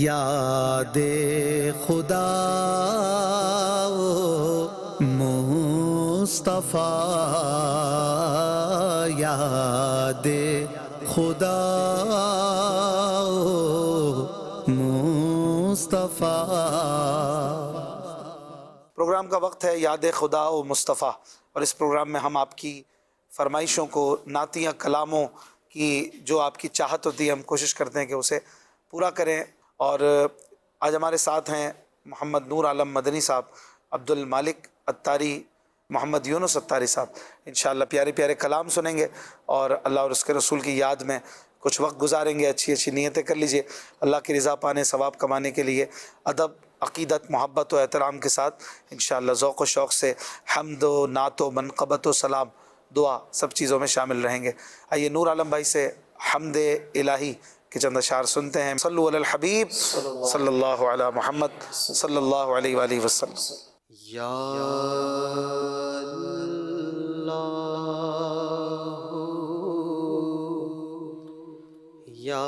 یاد خدا مصطفیٰ، یاد خدا مصطفیٰ۔ پروگرام کا وقت ہے یاد خدا و مصطفیٰ، اور اس پروگرام میں ہم آپ کی فرمائشوں کو، نعتیہ کلاموں کی جو آپ کی چاہت ہوتی ہے، ہم کوشش کرتے ہیں کہ اسے پورا کریں۔ اور آج ہمارے ساتھ ہیں محمد نور عالم مدنی صاحب، عبد المالک اتاری، محمد یونس اتاری صاحب۔ انشاءاللہ پیارے پیارے کلام سنیں گے اور اللہ اور اس کے رسول کی یاد میں کچھ وقت گزاریں گے۔ اچھی اچھی نیتیں کر لیجئے اللہ کی رضا پانے، ثواب کمانے کے لیے ادب، عقیدت، محبت و احترام کے ساتھ انشاءاللہ ذوق و شوق سے حمد و نعت و منقبت و سلام، دعا، سب چیزوں میں شامل رہیں گے۔ آئیے نور عالم بھائی سے حمد الہی کے چند اشعار سنتے ہیں۔ صلو علی الحبیب صلی اللہ علی محمد صلی اللہ علیہ وآلہ وسلم۔ یا اللہ یا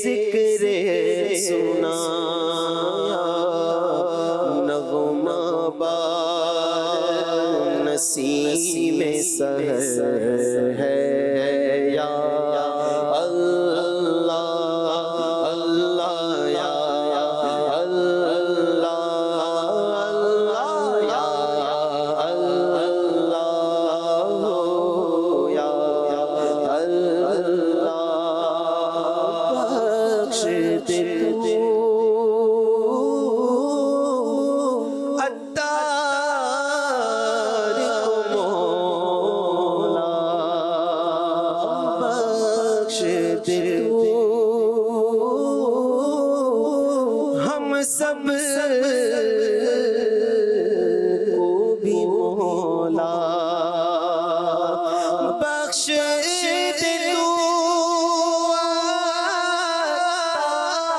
ذکر سنایا سحر ہے یا اللہ اللہ یا اللہ اللہ یا اللہ یا اللہ بخش دے تو ہم سب کو بھی مولا بخش دے تو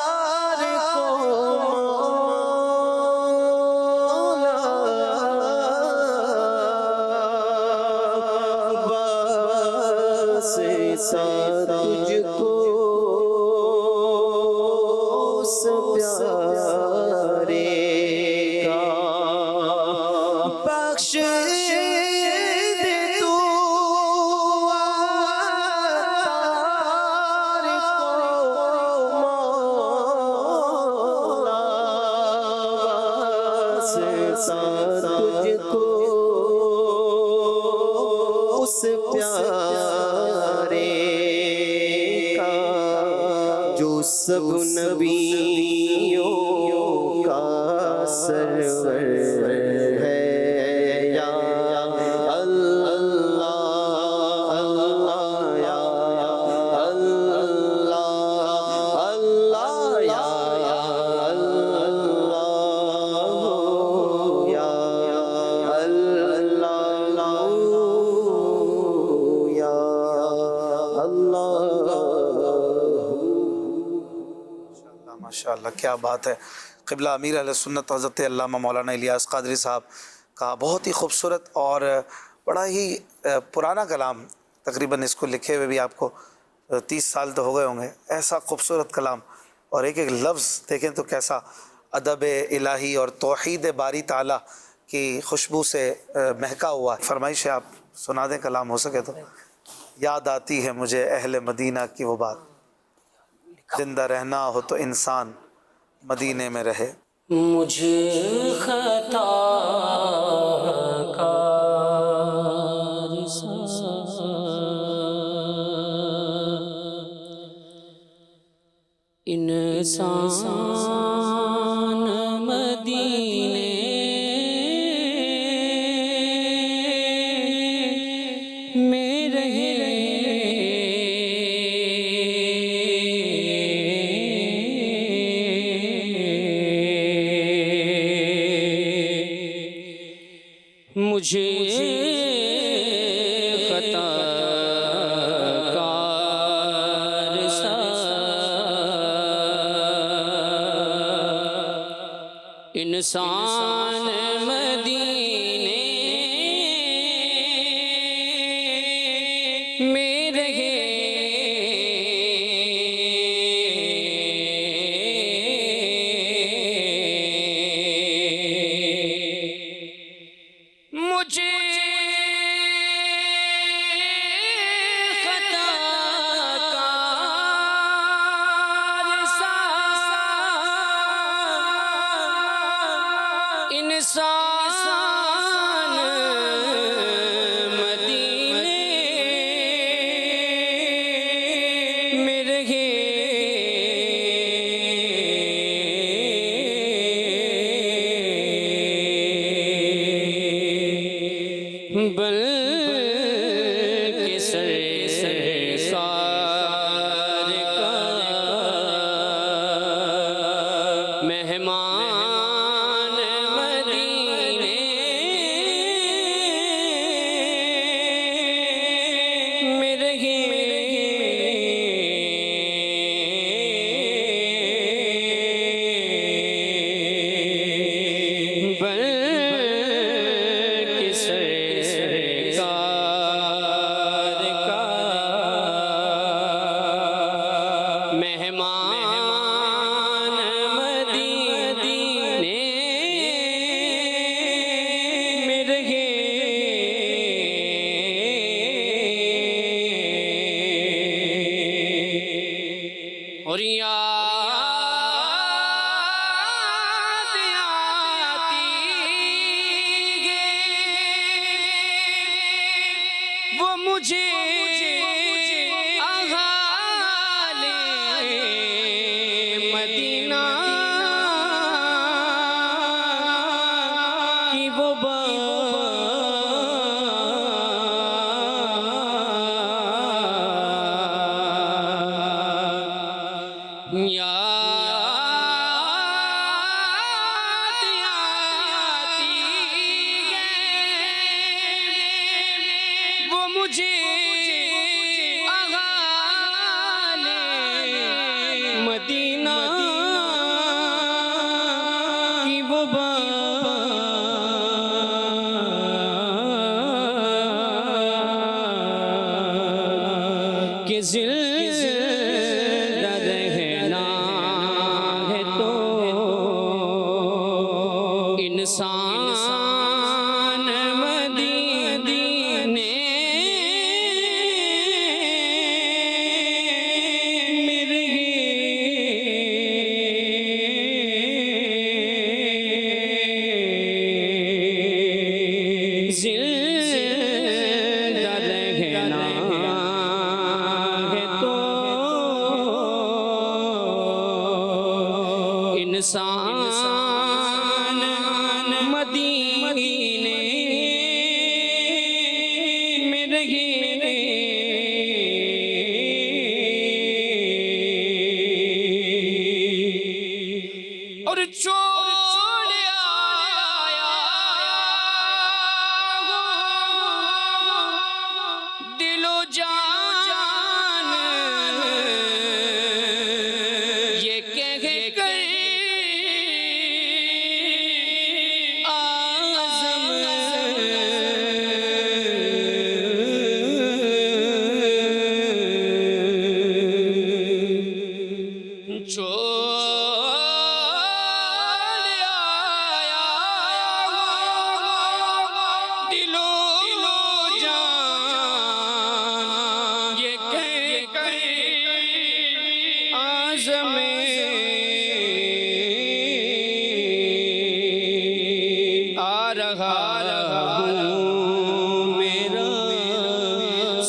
عطار کو مولا بس تجھ کو پیارے کا بخش دے تو عطار کو مولا بس تجھ کو اس پیارے کا جو سب نبیوں کا سرور ہے یا اللہ اللہ یا اللہ اللہ یا اللہ یا اللہ یا اللہ. ماشاءاللہ کیا بات ہے. قبلہ امیر اہل سنت حضرت علامہ مولانا الیاس قادری صاحب کا بہت ہی خوبصورت اور بڑا ہی پرانا کلام، تقریباً اس کو لکھے ہوئے بھی آپ کو 30 سال تو ہو گئے ہوں گے. ایسا خوبصورت کلام اور ایک ایک لفظ دیکھیں تو کیسا ادب الہی اور توحید باری تعالیٰ کی خوشبو سے مہکا ہوا. فرمائش ہے آپ سنا دیں کلام ہو سکے تو. یاد آتی ہے مجھے اہل مدینہ کی وہ بات، زندہ رہنا ہو تو انسان مدینے میں رہے. مجھے خطا کار انسان مدینے میں رہے. مجھے خطا کار سا انسان مدینے میں رہے. مجھے خطا کار سا انسان مدینے میں رہے. بلکہ سرکار کا مہمان مدینے میں رہے. بلکہ سرکار کا مہمان مدینے میں رہے. مجھے احالِ مدینہ کی وہ مدینہ کی وہ کہ زندہ رہنا ہے تو انسان مدینے زندہ رہنا ہے تو انسان مدینے میں رہے اور دل و جان یہ کہہ کر اعظم دل و جان یہ کہہ کر اعظم آ رہا ہوں میرا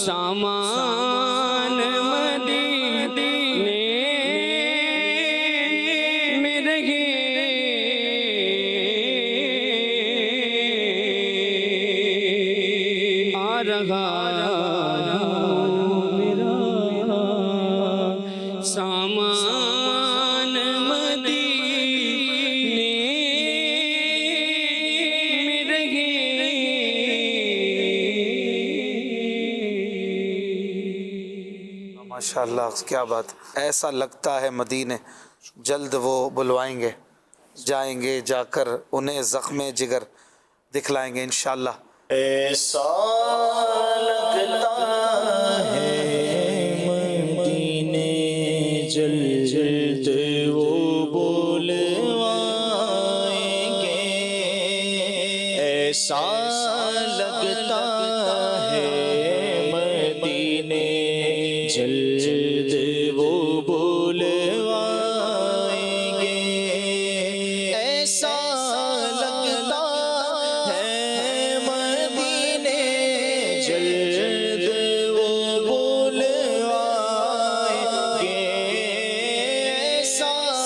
سامان مدینے میں رہے آ رہا میرا سامان مدینے میں رہے ماشاءاللہ کیا بات. ایسا لگتا ہے مدینے جلد وہ بلوائیں گے، جائیں گے جا کر انہیں زخم جگر دکھلائیں گے انشاءاللہ. ایسا لگتا ہے مدینے جلد وہ بلوائیں گے. ایسا لگتا ہے مدینے جلد وہ بلوائیں گے. ایسا لگتا ہے مدینے جلد وہ بلوائیں گے. ایسا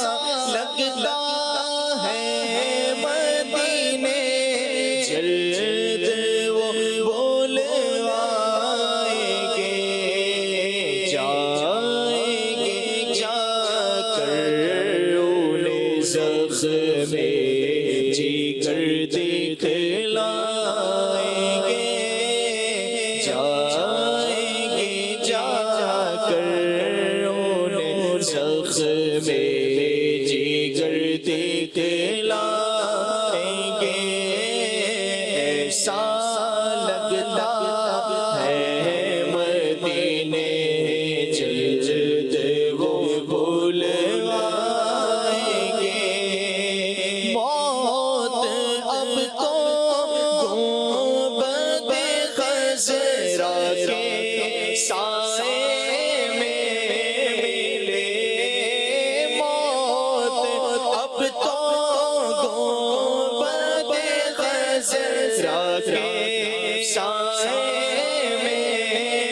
لگتا ہے مدینے جلد وہ بلوائیں گے. جائیں گے جا کر انہیں زخم جگر دکھلائیں گے. جائیں گے جا کر انہیں زخم جگر دکھلائیں گے. ایسا لگتا ہے مدینے جلد وہ بلوائیں گے. موت اب تو گنبد خضرا کے سائے میں ملے. موت اب تو گنبد خضرا کے سائے میں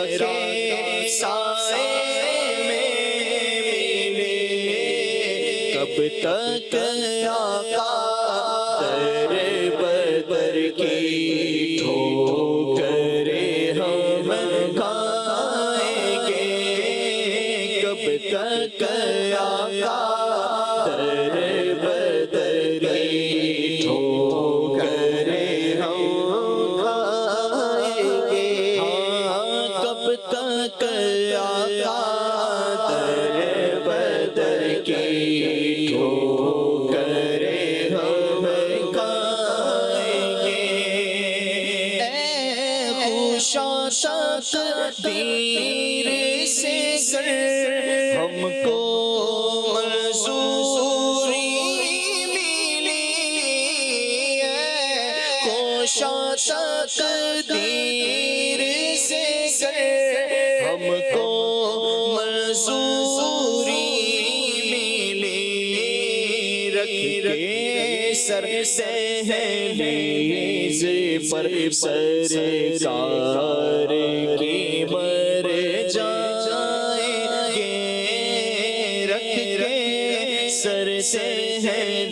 کے سائے میں ملے کب تک آقا در بدر کی ٹھوکریں ہم کھائیں گے کب تک آقا در بدر کی ٹھوکریں ہم کھائیں گے کب تک آقا در بدر کی ٹھوکریں ہم کھائیں گے اے خوشا تقدیر سے گر ہم کو منظوری ملی ہے خوشا تقدیر سے گر ہم کو منظوری ملی رکھ کے سر دہلیز پر سرکار کی مر جائیں گے رکھ کے سر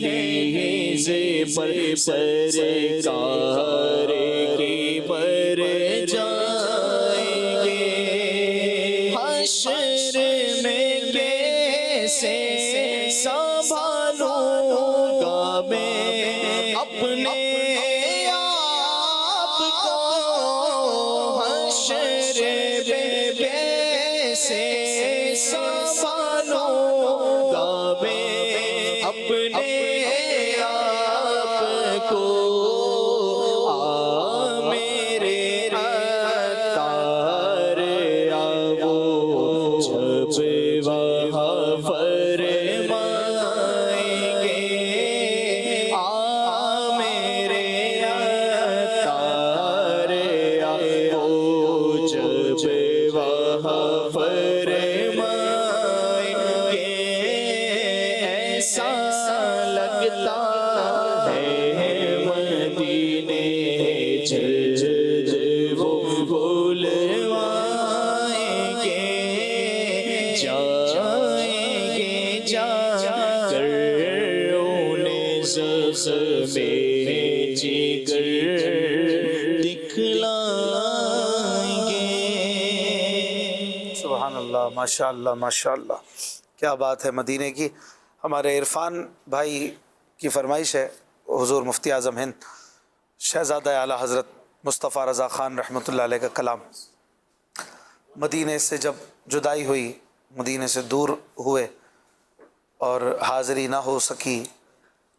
دہلیز پر سرکار کی مر جائیں گے حشر میں کیسے سنبھالوں گا میں اپنے آپ کو حشر میں کیسے سنبھالوں گا میں اپنے آپ کو آ میرے عطار آؤ جب وہاں فرمائیں گے آ میرے عطار آؤ جب وہاں فرمائیں گے ایسا لگتا ہے مدینے جب وہ بلوائیں گے جائیں گے جا کر انہیں زخم جگر دکھلائیں گے سبحان اللہ ماشاء اللہ ماشاء اللہ کیا بات ہے مدینے کی ہمارے عرفان بھائی کی فرمائش ہے حضور مفتی اعظم ہند شہزادہ اعلیٰ حضرت مصطفیٰ رضا خان رحمۃ اللہ علیہ کا کلام مدینے سے جب جدائی ہوئی مدینے سے دور ہوئے اور حاضری نہ ہو سکی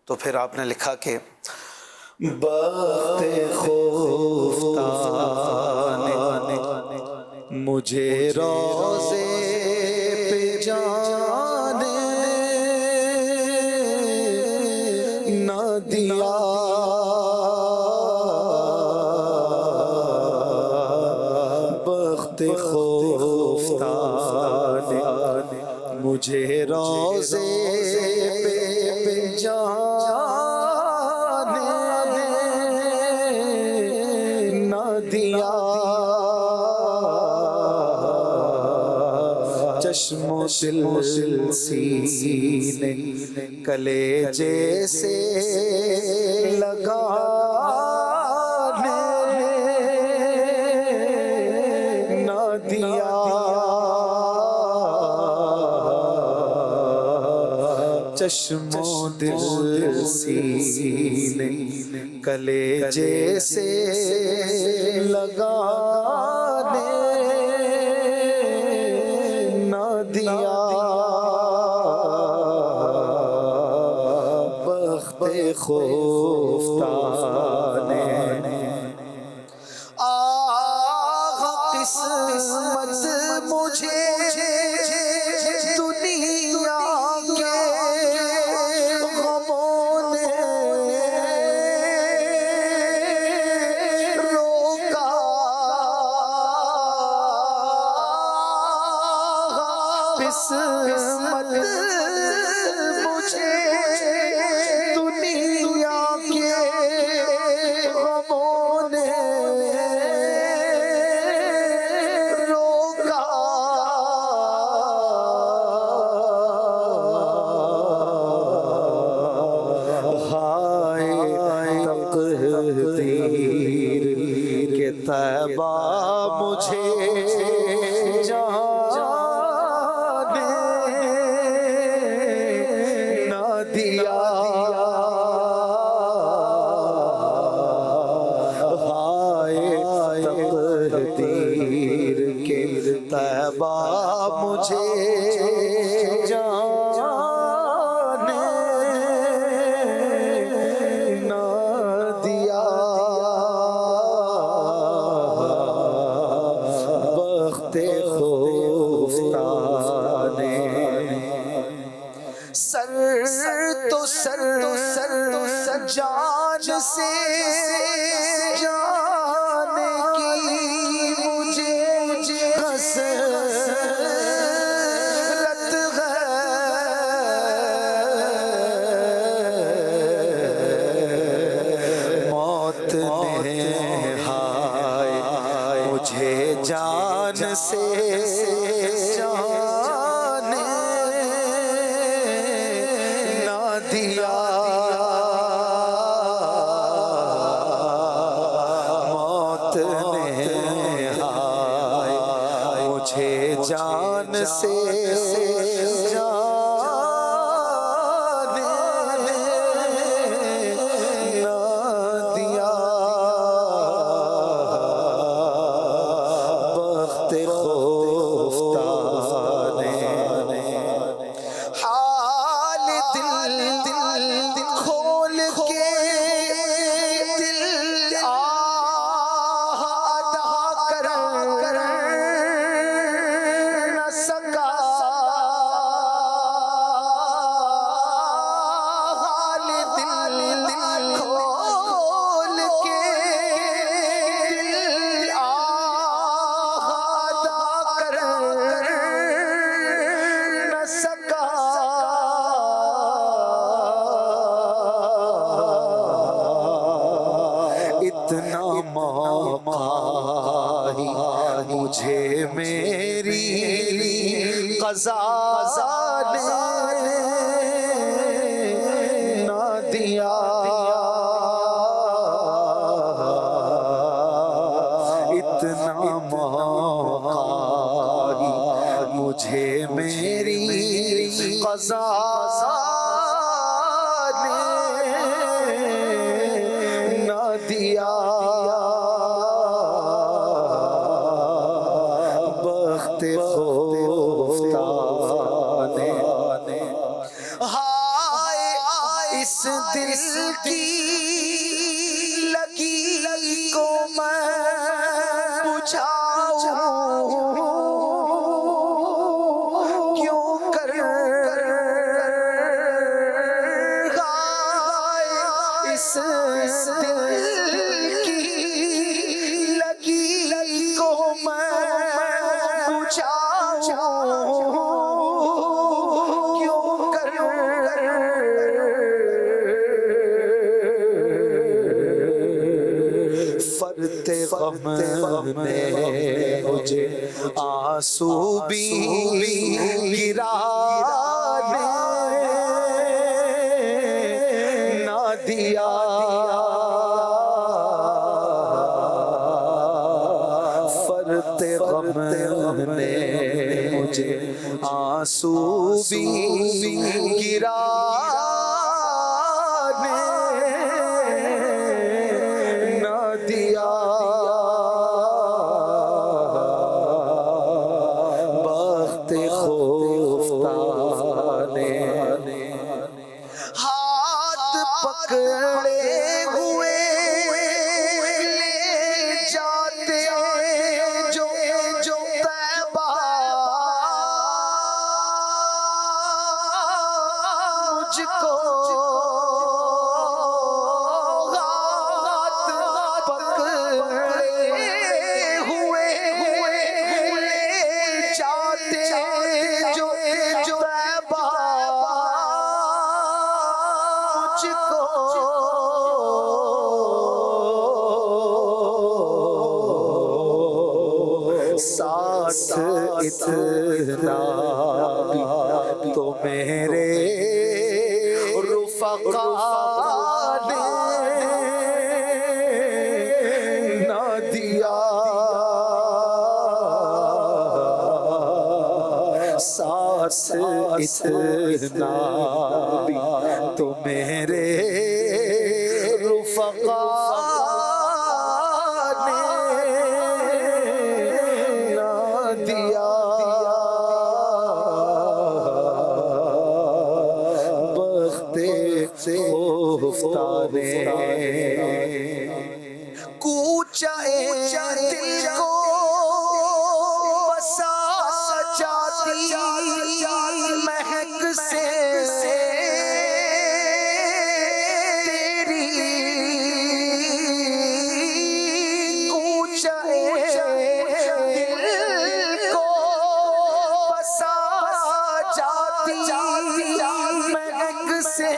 تو پھر آپ نے لکھا کہ بخت خفتان مجھے روزے پہ جانے نہ دیا بخت خفتان مجھے روزے پہ جانے نہ دیا چشم و دل سینے کلیجے سے لگانے نہ دیا چشم و دل سینے کلیجے سے لگانے نہ دیا بخت خفتان آہ قسمت مجھے دنیا کے غموں نے روکا قسمت مجھے دنیا کے غموں نے طیبہ مجھے جانے نہ دیا بخت خفتہ نے سر تو سر جان سے جانے کی مجھے حسرت ہے موت نے ہائے مجھے جان سے جانے نہ دیا موت نے ہائے مجھے جان سے جانے نہ دیا بخت خفتہ نے حال دل کھول کے دل ادا کر نہ سکا حال دل کھول کے دل ادا کر نہ سکا اتنا موقع ہی مجھے میری قضا نے نہ دیا اتنا موقع ہی مجھے میری قضا نے نہ دیا بخت خفتہ نے ہائے اس دل کی لگی کو میں بجھاؤں کیوں کر ہائے اس دل کی لگی کو میں بجھاؤں کیوں کر فرت غم نے مجھے آنسو بھی گرانے نہ دیا فرت غم نے مجھے آنسو بھی گرانے نہ دیا بخت خفتہ نے ہاتھ پکڑے ہوئے لے جاتے جو طیبہ مجھ کو ہاتھ پکڑے ہوئے لے جاتے جو طیبہ مجھ کو ساتھ اتنا بھی تو میرے رفقا نے نہ دیا ساتھ اتنا بھی تو میرے رفقا نے نہ دیا سے تیری کوچہ دل کو بسا جاتی مہک سے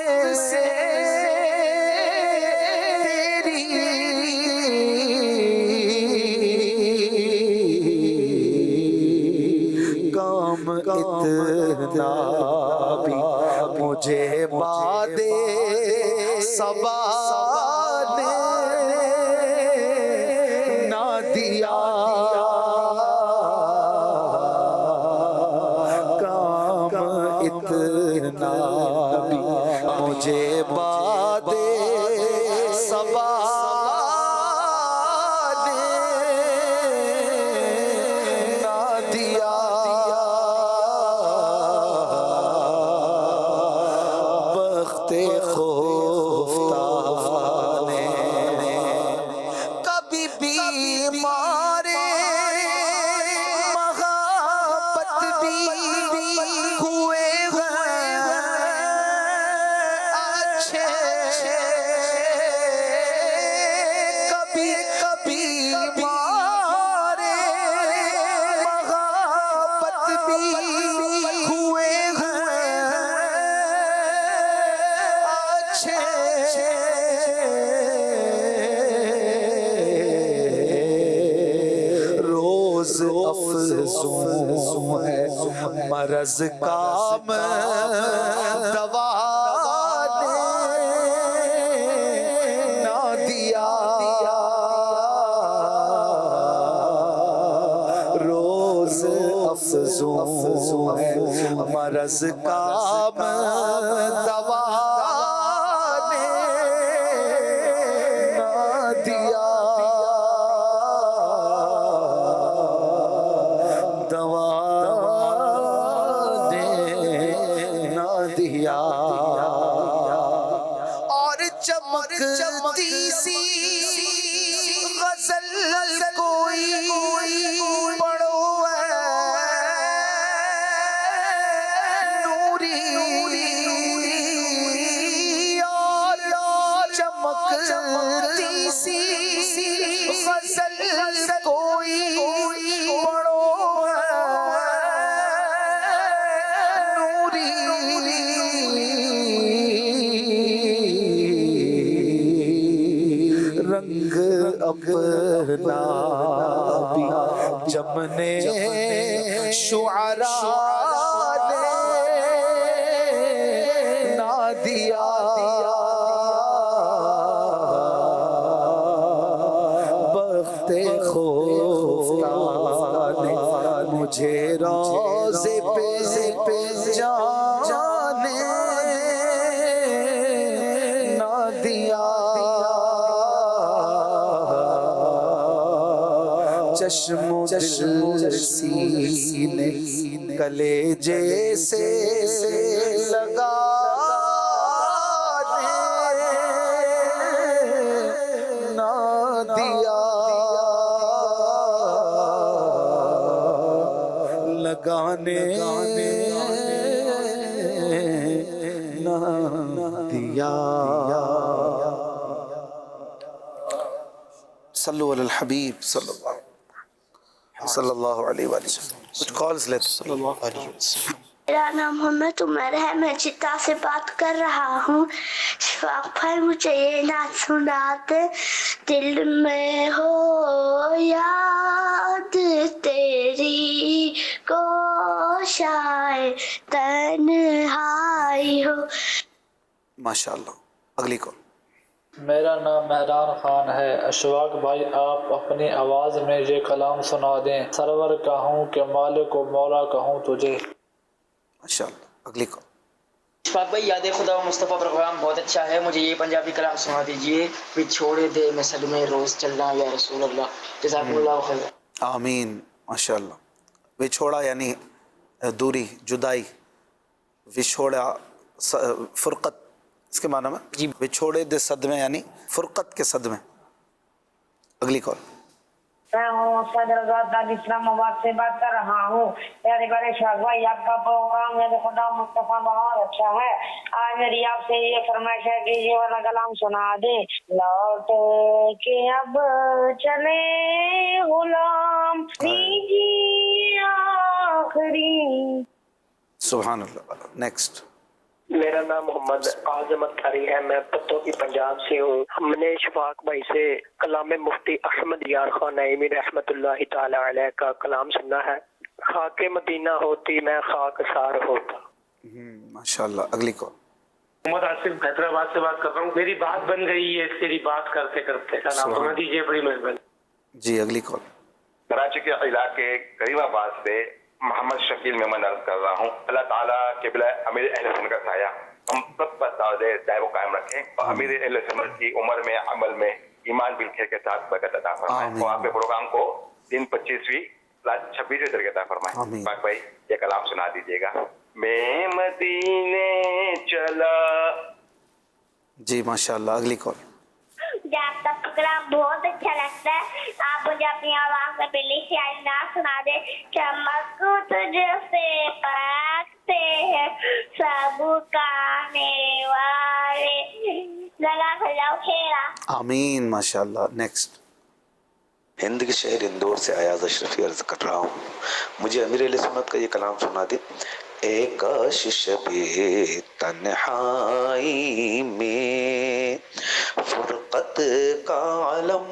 اتنا بھی مجھے باد صبا نے نہ دیا کام اتنا بھی مجھے باد صبا افزوں ہے مرض کام دوا نے نہ دیا روز افزوں ہے مرض کام دوا نے نہ دیا اور چمکتی سی غزل کوئی پڑھو نوری اور چمکتی سی غزل کوئی پڑھو رنگ اپنا بھی جب نے شعراء نے نہ دیا بخت خفتہ نے مجھے روضے پہ جانے نہ دیا چشم و دل سینے کلیجے سے لگا نہ دیا لگانے نہ دیا صلو علی الحبیب صلی اللہ علیہ وسلم کچھ کالز لیتے صلی اللہ علیہ وسلم میرا نام محمد عمر ہے میں جدہ سے بات کر رہا ہوں شفاق بھائی مجھے یہ نعت سناتے دل میں ہو یاد تیری کوشائے تنہائی ہو ماشاءاللہ اگلی کال میرا نام مہران خان ہے اشفاق بھائی آپ اپنی آواز میں یہ کلام سنا دیں سرور کہوں کہ مالک و مولا کہوں تجھے ماشاءاللہ اگلی کال اشفاق بھائی یاد خدا و مصطفیٰ پروگرام بہت اچھا ہے مجھے یہ پنجابی کلام سنا دیجئے بچھوڑے دے میں صدمے روز چلنا یا رسول اللہ جزاکم اللہ خیر آمین ماشاءاللہ وچھوڑا یعنی دوری جدائی وچھوڑا فرقت اس کے معنی میں جی وچھوڑے دے صدمے یعنی فرقت کے صدمے اگلی کال میں ہوں صدر اسلام آباد سے بات کر رہا ہوں. پیارے بڑے شاہ بھائی آپ کا پروگرام یاد خدا مصطفیٰ بہت اچھا ہے. آج میری آپ سے یہ فرمائش ہے کہ یہ والا کلام سنا دیں. لوٹ کے اب چلے غلام نیجی آخری. سبحان اللہ. نیکسٹ. میرا نام محمد اعظم اختاری ہے. میں پتوں کی پنجاب سے ہوں. ہم نے شفاق بھائی سے کلام مفتی احمد یار خان نعیمی رحمت اللہ تعالی علیہ کا کلام سننا ہے. خاک مدینہ ہوتی میں خاک سار ہوتا. ماشاءاللہ. اگلی کال. محمد آصف حیدرآباد سے بات کر رہا ہوں. میری بات بن گئی ہے تیری بات کرتے کرتے. سلام سنا دیجیے, بڑی مہربانی. جی اگلی کال. کراچی کے علاقے کریم آباد سے محمد شکیل میمن عرض کر رہا ہوں. اللہ تعالیٰ قبلہ امیر اہل سنت کا سایہ ہم سب پر دائم و قائم رکھیں اور امیر اہل سنت کی عمر میں عمل میں ایمان بالخیر کے ساتھ برکت عطا فرمائیں اور آپ کے پروگرام کو دن 25ویں رات 26ویں تک عطا فرمائیں. پاک بھائی یہ کلام سنا دیجیے گا. میں مدینے چلا. جی ماشاءاللہ. اگلی کال. مجھے آپ کا پروگرام بہت اچھا لگتا ہے. آپ مجھے اپنی آواز میں پہلے سے آئندہ سنا دیں. چمک تجھ سے پاکتے ہیں سب کانے والے. لگا کر جاؤ کھیلا. آمین. ماشاءاللہ. نیکسٹ. ہند کے شہر اندور سے ایاز اشرفی عرض کر رہا ہوں. مجھے امیر اہل سنت کا یہ کلام سنا دے. اے کاش شبِ تنہائی میں فرقت کا عالم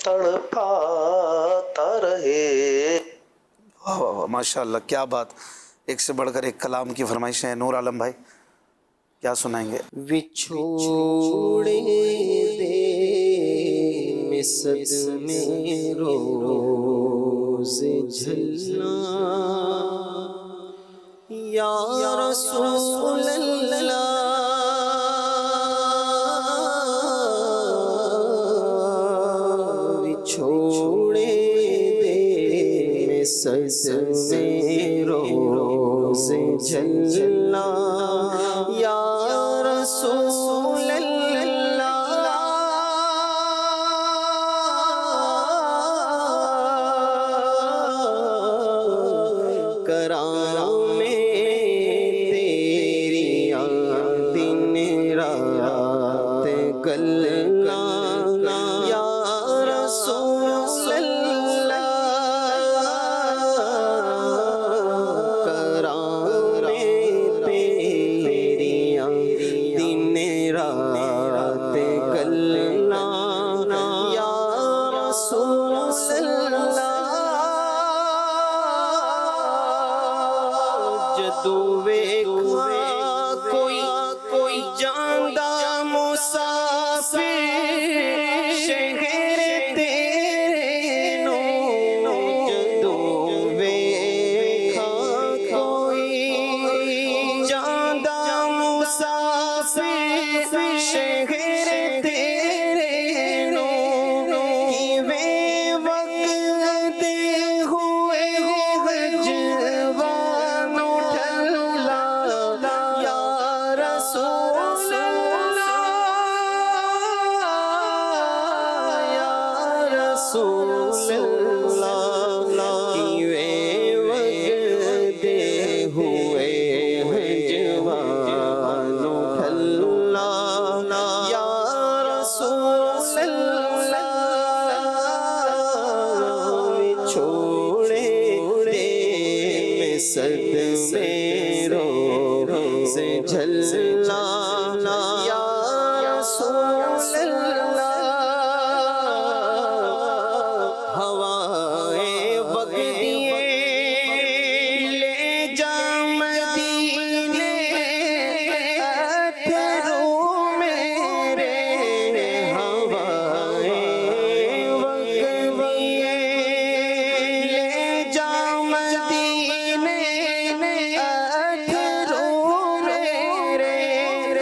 تڑپاتا رہے. واہ واہ واہ. ماشاءاللہ. کیا بات. ایک سے بڑھ کر ایک کلام کی فرمائشیں ہیں. نور عالم بھائی کیا سنائیں گے؟ وچھوڑے دے مسد میں روز جھلنا یا رسول اللہ. وچھوڑے دے مسد میں روز جھلنا یا رسول اللہ. کرام تیری دن رات گلنا یا رسول اللہ. کرام تیری دن رات گلنا یا رسول اللہ. جدو ویکھا کوئی جاندہ مسافر شہر تیرے نو. جدو ویکھا کوئی جاندہ مسافر شہر تیرے نو. کیویں وقت ہوئے جوان ٹھلا یا رسول اللہ. یا رسول اللہ. کیویں وقت ہوئے جوان ٹھلا یا رسول اللہ. چھوڑے دے مسد میں روز جھلنا یا رسول اللہ. ہوائیں وگدیے لے جا مدینے اتھرو میرے. ہوائیں وگدیے لے جا مدینے اتھرو میرے.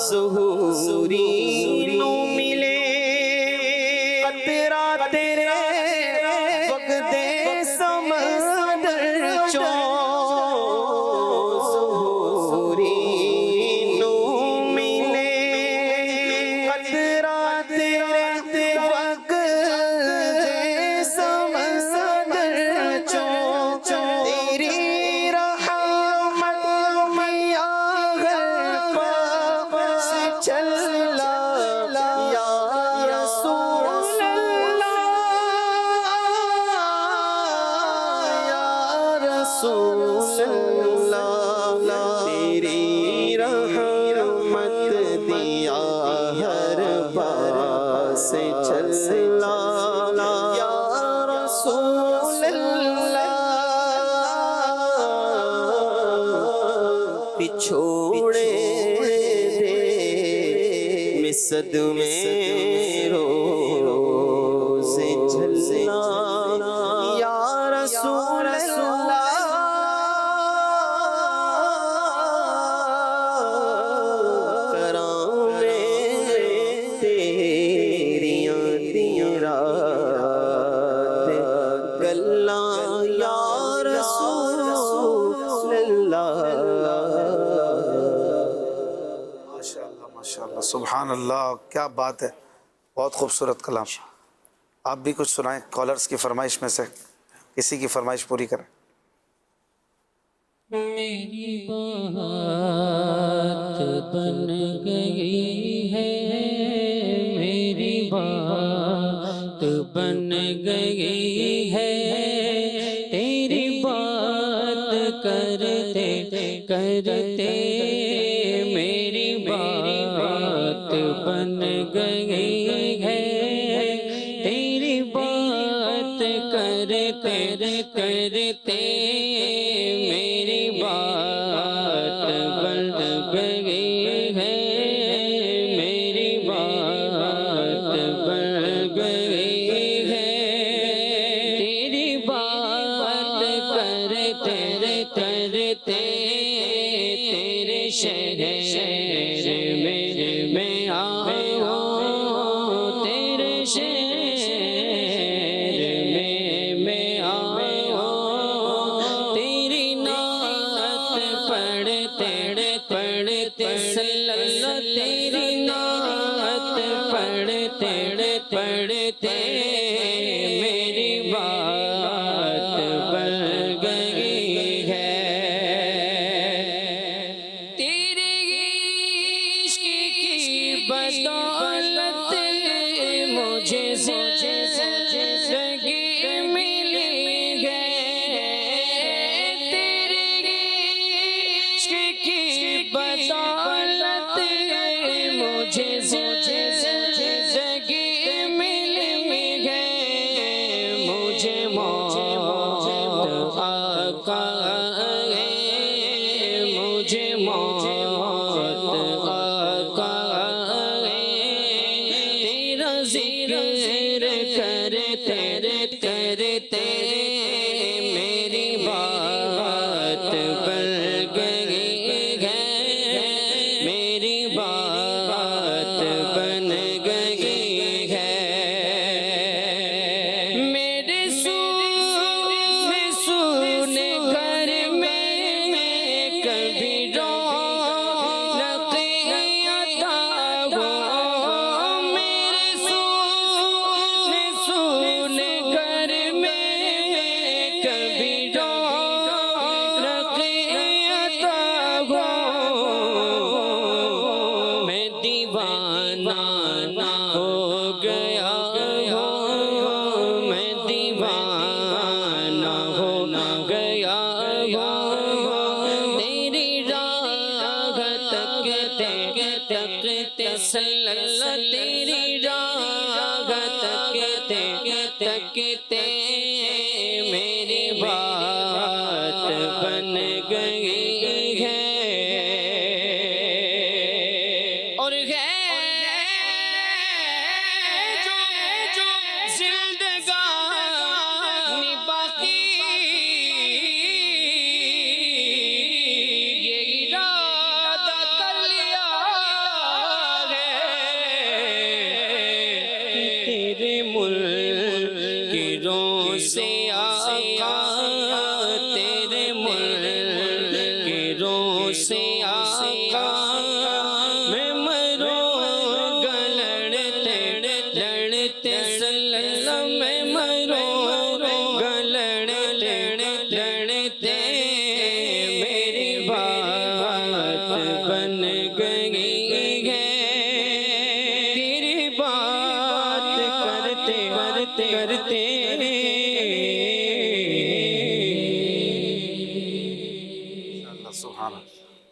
ظہوری نو ملے قطرہ تیرے وقت سمندر چوں ظہوری نو ملے قطرہ تیرے وقت سمندر چوں تیری رحمت میا چلا یا رسول اللہ یا رسول اللہ تیری رحمت دیا ہر بار سے چلا یا رسول اللہ پچھوڑے صدمے روز جھلنا یا رسول اللہ کرام تیریاں رات گلاں یا رسول اللہ ماشاءاللہ سبحان اللہ، کیا بات ہے، بہت خوبصورت کلام۔ آپ بھی کچھ سنائیں، کالرز کی فرمائش میں سے کسی کی فرمائش پوری کریں۔ میری بات بن گئی ہے، میری بات بن گئی ہے، تیری بات کرتے کرتے میری بات بن گئی ہے، تیری بات کرتے کرتے میری بات بن گئی ہے، میری بات بن گئی ہے، تیری بات کرتے کرتے تیرے شہر میں آیا، تیرے شہر میں آیا، تیری نعت پڑھتے پڑھتے صلی اللہ، تیری نعت پڑھتے پڑھتے میری بات بن گئی ہے، تیرے عشق کی بدولت مجھے زندگی ملی ہے، تیرے عشق کی بدولت مجھے زندگی ملی ہے، مجھے موت آقا ہے، مجھے موت آقا ہے، تیرا ذکر کرتے کرتے میری بات بن گئی ہے، میری بات بن گئی ہے، میرے سون گھر میں کبھی رونق عطا ہو، میرے سون گھر میں کبھی رونق عطا ہو، میں دیوانہ ہو گیا ہوں، میں دیوانہ ہو گیا ہوں، تیری راہ تکتے تکتے صلی اللہ، تیری راہ تکتے تکتے میری بات بن گئی ہے، اور ہے جو زندگانی باقی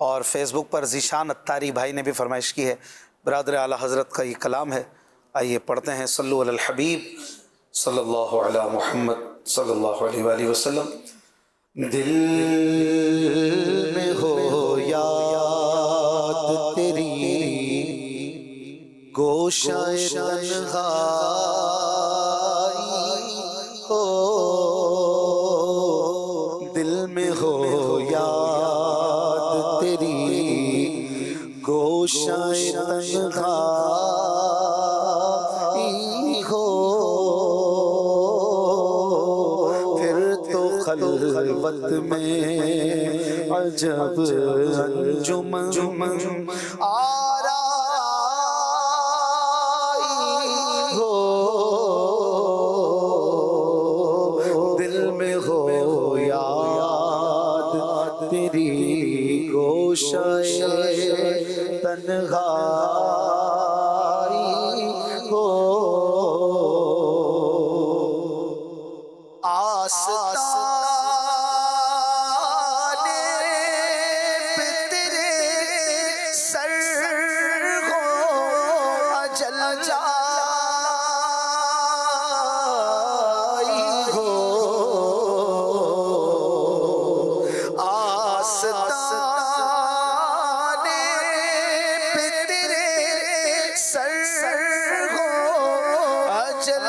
اور فیس بک پر ذیشان اتاری بھائی نے بھی فرمائش کی ہے. برادر اعلیٰ حضرت کا یہ کلام ہے, آئیے پڑھتے ہیں. صلو علی الحبیب صلی اللہ علی محمد صلی اللہ علیہ وآلہ وسلم. دل میں ہو یاد تیری گوشائے تنہائی ہو, دل میں ہو یاد تیری گوشائے تنہائی ہو, پھر تو خلوت میں عجب انجمن آرائی ہو, دل میں ہو یاد تیری گوشائے تنہائی ہو, آستانے پہ تیرے سر ہو اجل جائی ہو, آستانے پہ تیرے سر ہو اجل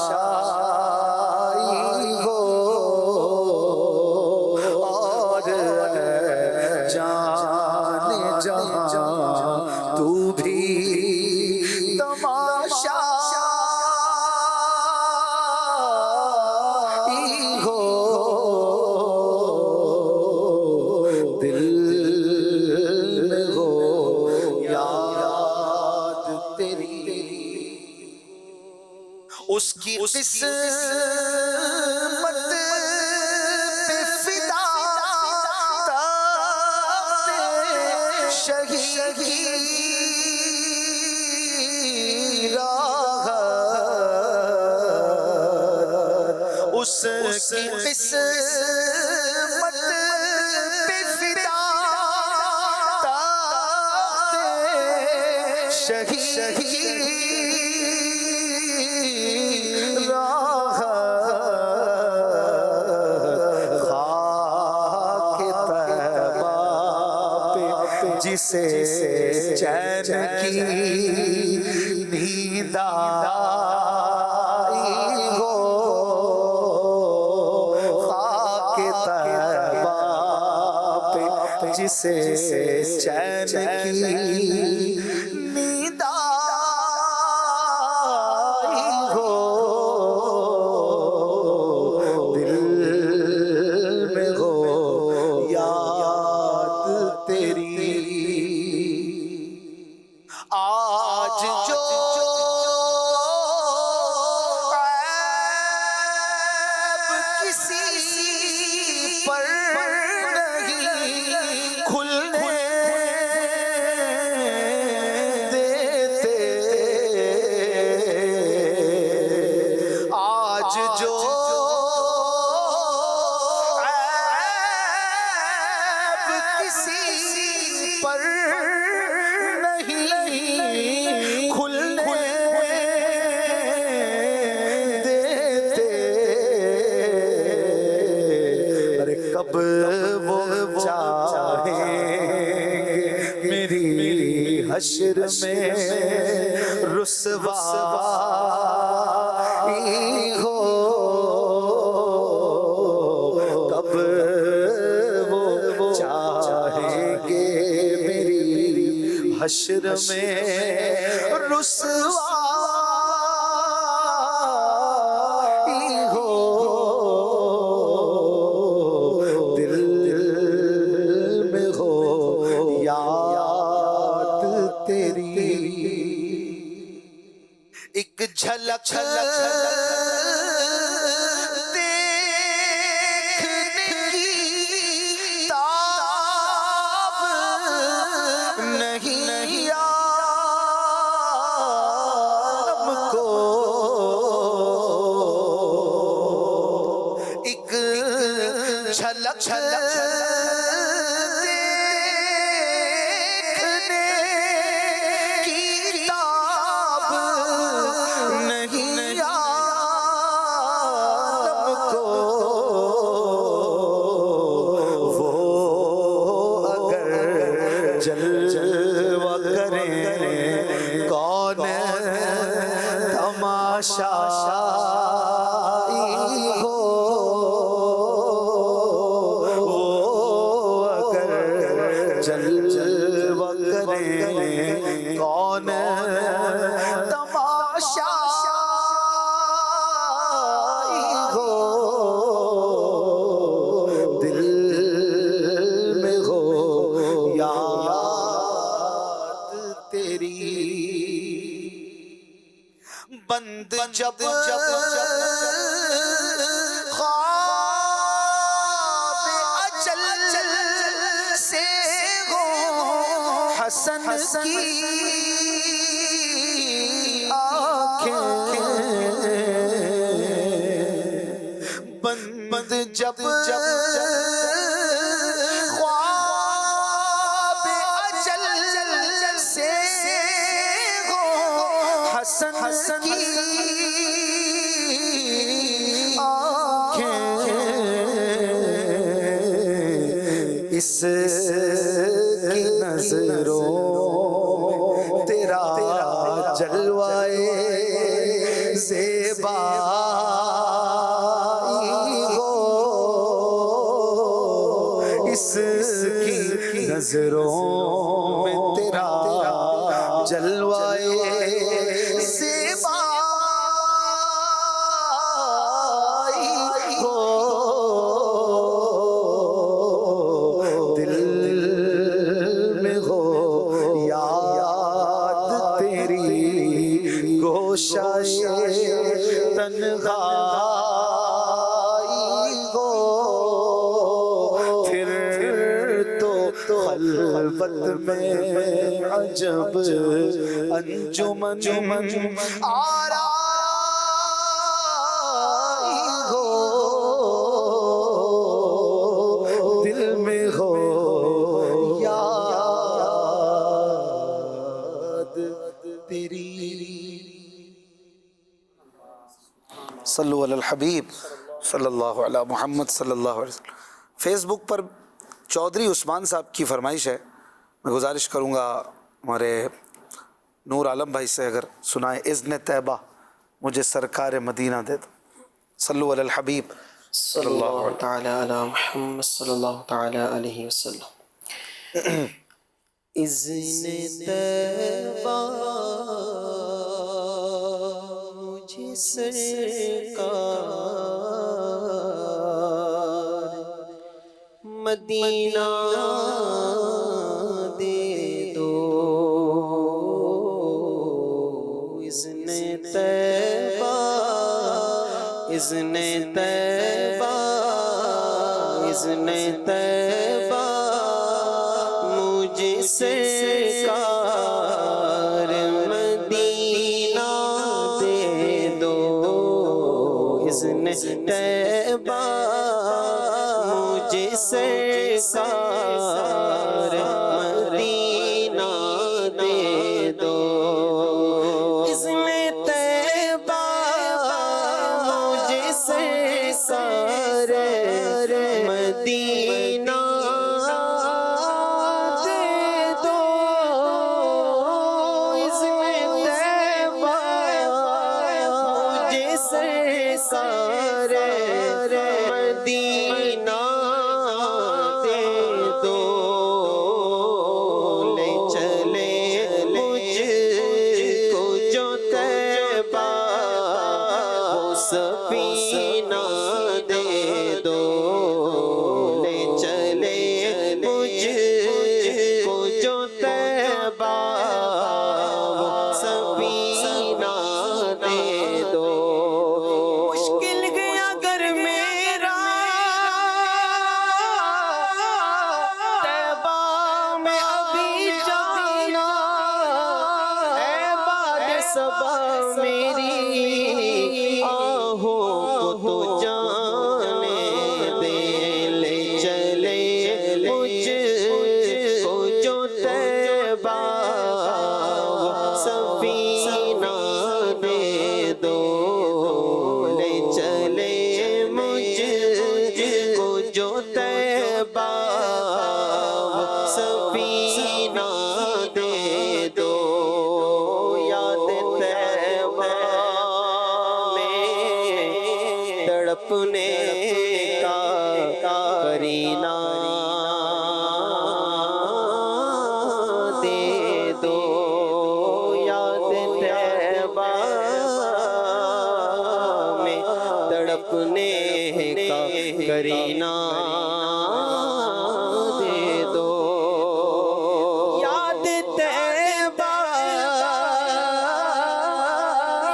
تماشائی ہو, اور جان جہاں تو بھی تماشائی ہو, دل میں ہو یاد تیری اس کی قسمت پہ فدا تاخت شہی راہ, اس کی قسمت پہ فدا تاخت شہی جسے چین کی نیند آئی ہو, خاک طیبہ پہ جسے چین کی نیند آئی ہو, دل میں ہو یاد تیری. آج جو عیب کسی پر نہیں کھلنے دیتے, آج جو عیب کسی پر کب وہ چاہیں میری حشر میں رسوائی ہو, کب وہ چاہیں گے میری حشر میں رسوائی ہو, ایک جھلک دیکھنے کی دیکھنے کی تاب نہیں عالم کو، وہ اگر جلوہ کریں کون تماشائی ہو، وہ اگر جلوہ کریں کون تماشائی ہو، دل میں ہو یاد تیری، بند جب خواب اجل سے ہو حسن کی آنکھیں، بند جب خواب اجل سے ہو حسن کی آنکھیں، اس کی نظروں تیرا جلوائے زیبائی ہو، اس کی نظروں میں تیرا جلوائے زیبائی ہو، دل میں ہو یاد تیری، گوشائے تنہائی ہو، پھر تو خلوت میں عجب انجمن آرائی ہو، دل میں ہو یاد تیری۔ صلو علی الحبیب صلی اللہ علی محمد صلی اللہ علیہ وسلم۔ فیس بک پر چودھری عثمان صاحب کی فرمائش ہے، میں گزارش کروں گا ہمارے نور عالم بھائی سے اگر سنائیں، اذن طیبہ مجھے سرکار مدینہ دے دو۔ صلو علی الحبیب صلی اللہ تعالی علی محمد صلی اللہ تعالی علیہ وسلم۔ اذن طیبہ مجھے سرکار مدینہ دے دو، اذن طیبہ، اذن طیبہ، اذن طیبہ مجھے سرکار مدینہ دے دو، اذن طیبہ مجھے سرکار مدینہ دے دو، اذن طیبہ مجھے سرکار مدینہ دے دو، اذن طیبہ مجھے سرکار مدینہ دے دو، کرینا دے دو یاد طیبہ میں تڑپنے کا کرینا دے دو یاد طیبہ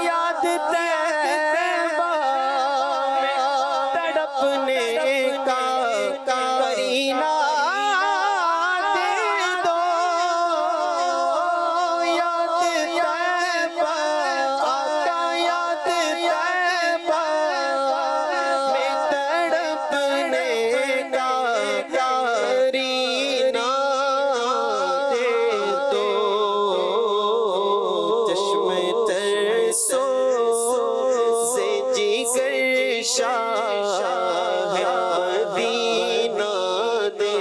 یاد طیبہ میں تڑپنے کا کرینا دے دو یاد طیبہ آقا یاد طیبہ میں تڑپنے کا کرینا دے دو چشم ترسو سے جگر شاہ مدینہ دے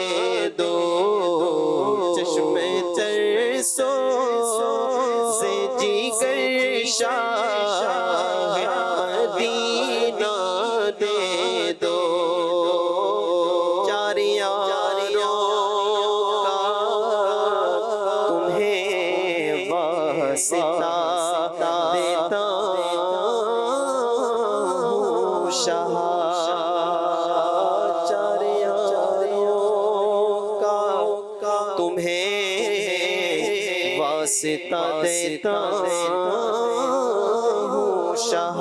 دو چشم ترسو سے جگر شاہ مدینہ دے دو چار یاروں کا تمہیں واسطہ دیتا ہوں شاہ چار یاروں کا تمہیں واسطہ دیتا ہوں شاہ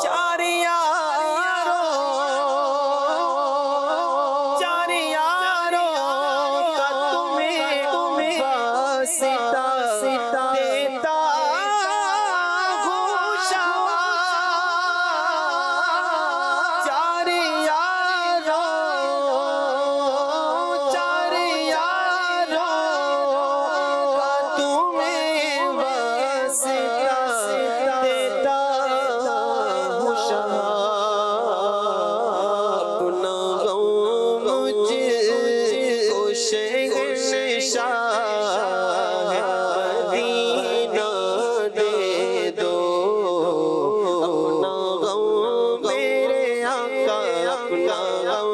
چار یاروں کا تمہیں واسطہ دیتا ہوں شاہ چار یاروں کا تمہیں واسطہ دیتا ہوں شاہ اپنا غم مجھ کو شہنشاہ مدینہ دے دو اپنا غم میرے آقا اپنا غم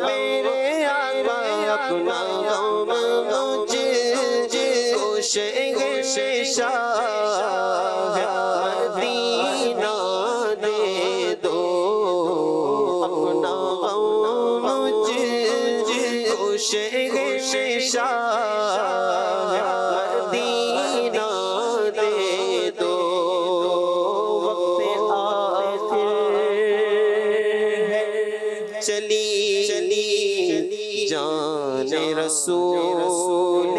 میرے آقا اپنا غم مجھ کو شہنشاہ مدینہ دے دو اپنا غم مجھ کو شہنشاہ مدینہ دے دو وقت آخر ہے چلی جان رسول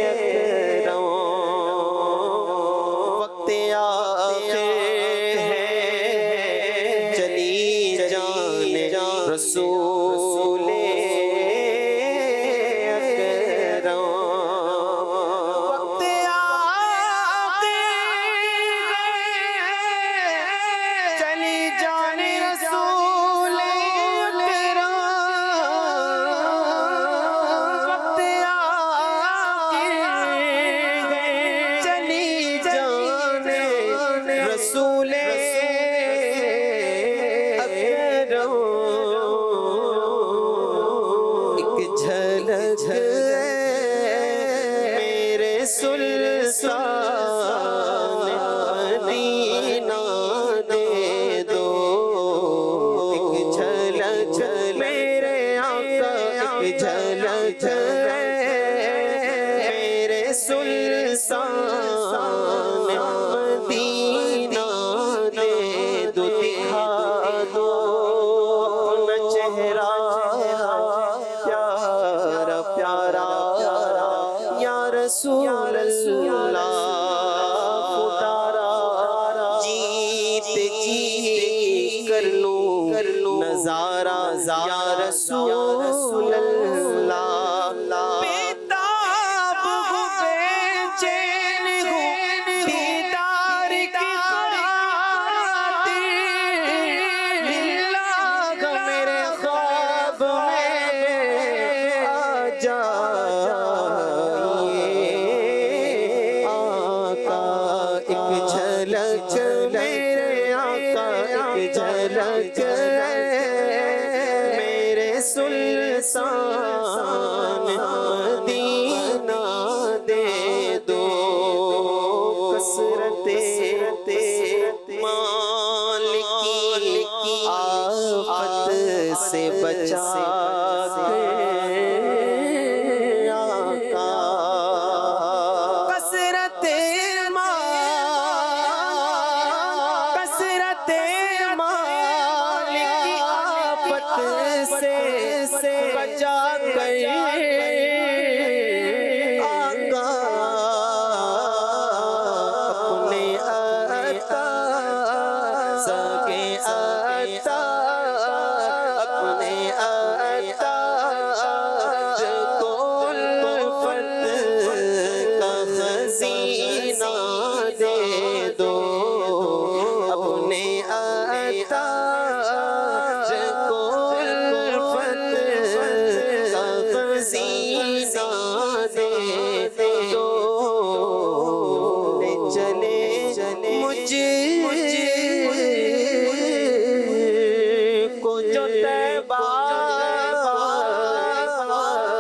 اکرم وقت آخر ہے چلی جان رسول اکرم وقت آخر ہے چلی جان رسول اکرم وقت آخر ہے چلی جان رسول ایک جھلک میرے سلطان مدینہ دے دو ایک جھلک میرے آقا ایک جھلک میرے سلطان مدینہ دے دو دکھا دو اپنا چہرہ پیارا پیارا یا رسول اللہ خدا را جیت جی کر لوں نظارہ یا رسول اللہ بیتاب ہوں بے چین ہوں دیدار کی خاطر للہ میرے خواب میں آ جائیے آقا ایک جھلک میرے آقا ایک جھلک جھلک میرے سلطان مدینہ دے دو، کثرت مال کی آفت سے بچا کے آقا، کثرت مال کی آفت سے بچا کر آقا اپنے عطا سگے عطا، اپنے عطا کو الفت کا خزینہ دے دو، اپنے عطا کو الفت کا خزینہ دے دو، چلے مجھ کو جو طیبہ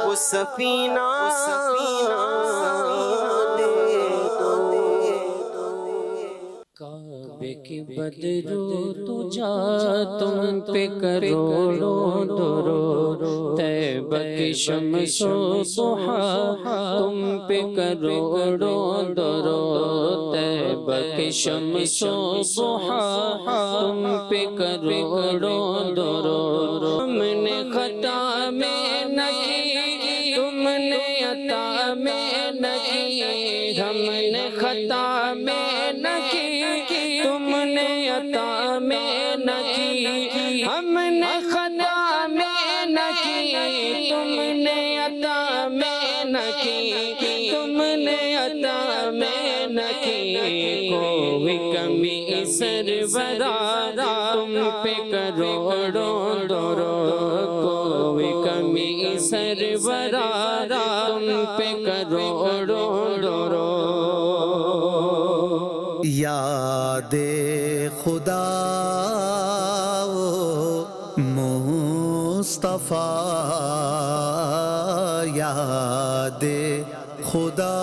وہ سفینہ دے دو۔ کعبے کی بدرو تو جا تم پہ کروڑوں درود، طیبہ کی شمس و ضحیٰ تم پہ کروڑوں درود، طیبہ کی شمس و ضحیٰ تم پہ کروڑوں درود، تم نے خطا میں نہ کی، تم نے عطا میں نہ کی، ہم نے خطا میں نہ کی، تم نے عطا میں نہ کی، ہم نے خطا میں نہ کی، تم نے عطا میں نہ کی، تم نے عطا میں نہ کی، کوئی کمی سرورا تم پہ کروڑوں درود، کوئی کمی سرورا تم پہ کروڑوں درود۔ یاد خدا مصطفیٰ، یاد خدا